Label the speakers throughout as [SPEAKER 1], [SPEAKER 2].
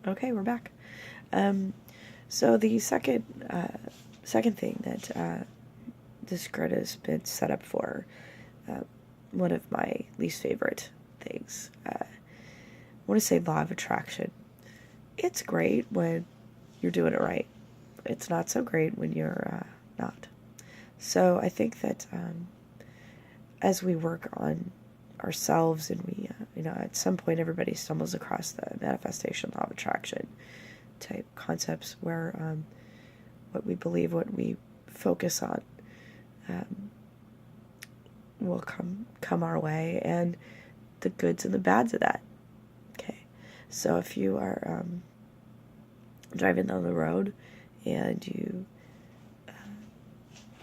[SPEAKER 1] Okay, we're back. So the second thing that this grid has been set up for, one of my least favorite things. I want to say law of attraction. It's great when you're doing it right. It's not so great when you're not. So I think that as we work on ourselves and we, at some point everybody stumbles across the manifestation law of attraction type concepts where what we believe, what we focus on will come our way, and the goods and the bads of that. Okay, so if you are driving down the road and you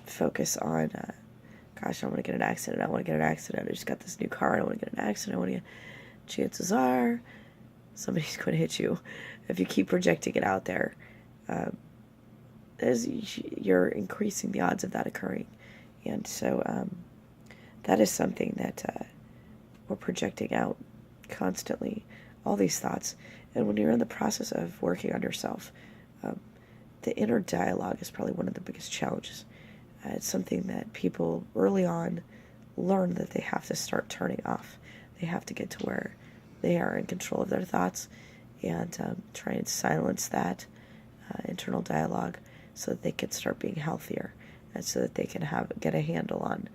[SPEAKER 1] focus on gosh, I don't want to get in an accident, I want to get in an accident, I just got this new car, I don't want to get in an accident, I want to get... Chances are somebody's going to hit you. If you keep projecting it out there, you're increasing the odds of that occurring. And so that is something that we're projecting out constantly, all these thoughts. And when you're in the process of working on yourself, the inner dialogue is probably one of the biggest challenges. It's something that people early on learn that they have to start turning off. They have to get to where they are in control of their thoughts and try and silence that internal dialogue so that they can start being healthier and so that they can get a handle on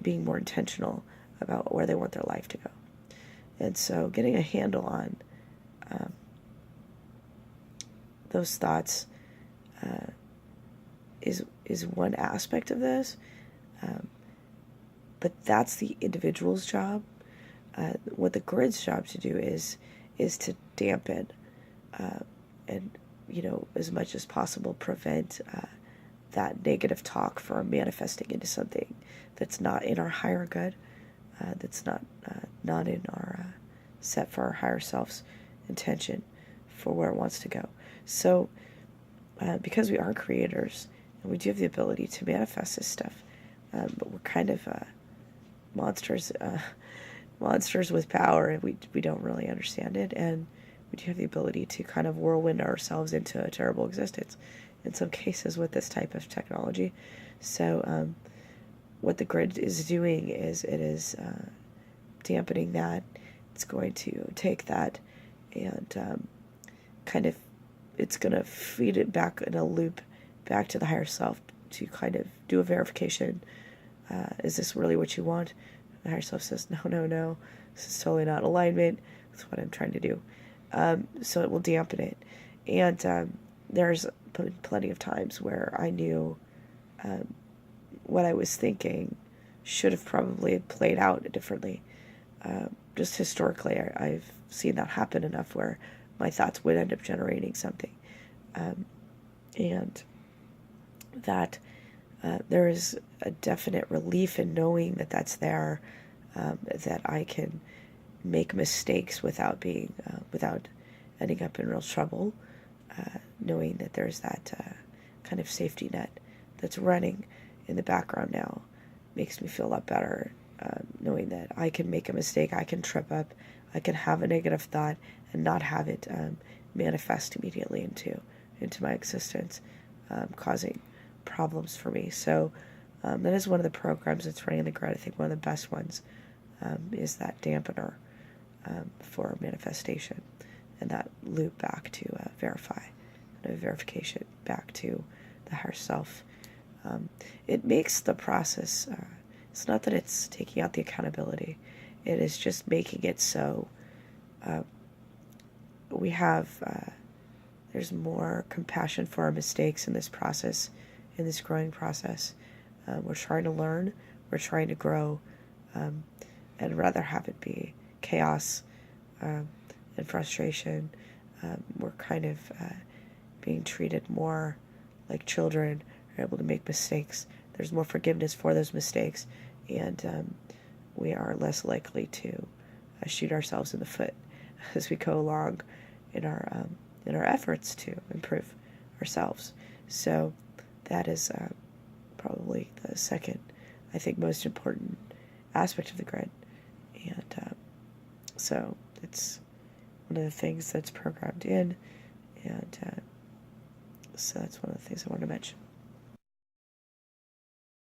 [SPEAKER 1] being more intentional about where they want their life to go. And so getting a handle on those thoughts is one aspect of this, but that's the individual's job. What the grid's job to do is to dampen and as much as possible prevent that negative talk from manifesting into something that's not in our higher good, that's not in our set for our higher self's intention for where it wants to go. So because we are creators and we do have the ability to manifest this stuff, but we're kind of monsters with power, and we don't really understand it, and we do have the ability to kind of whirlwind ourselves into a terrible existence in some cases with this type of technology. So what the grid is doing is it is dampening that. It's going to take that and it's going to feed it back in a loop back to the higher self to kind of do a verification. Is this really what you want? The higher self says, no, this is totally not alignment. That's what I'm trying to do. So it will dampen it. And there's been plenty of times where I knew what I was thinking should have probably played out differently. Just historically, I've seen that happen enough where my thoughts would end up generating something. And that there is a definite relief in knowing that that's there, that I can make mistakes without ending up in real trouble, knowing that there's that kind of safety net that's running in the background now makes me feel a lot better, knowing that I can make a mistake, I can trip up, I can have a negative thought and not have it manifest immediately into my existence, causing problems for me. So that is one of the programs that's running in the grid. I think one of the best ones is that dampener for manifestation, and that loop back to verification back to the higher self. It makes the process, it's not that it's taking out the accountability, it is just making it so we have, there's more compassion for our mistakes in this process, in this growing process. We're trying to learn, we're trying to grow, and rather have it be chaos and frustration. We're kind of being treated more like children, are able to make mistakes. There's more forgiveness for those mistakes, and we are less likely to shoot ourselves in the foot as we go along in our efforts to improve ourselves. So that is probably the second, I think, most important aspect of the grid. And so it's one of the things that's programmed in, and so that's one of the things I wanted to mention.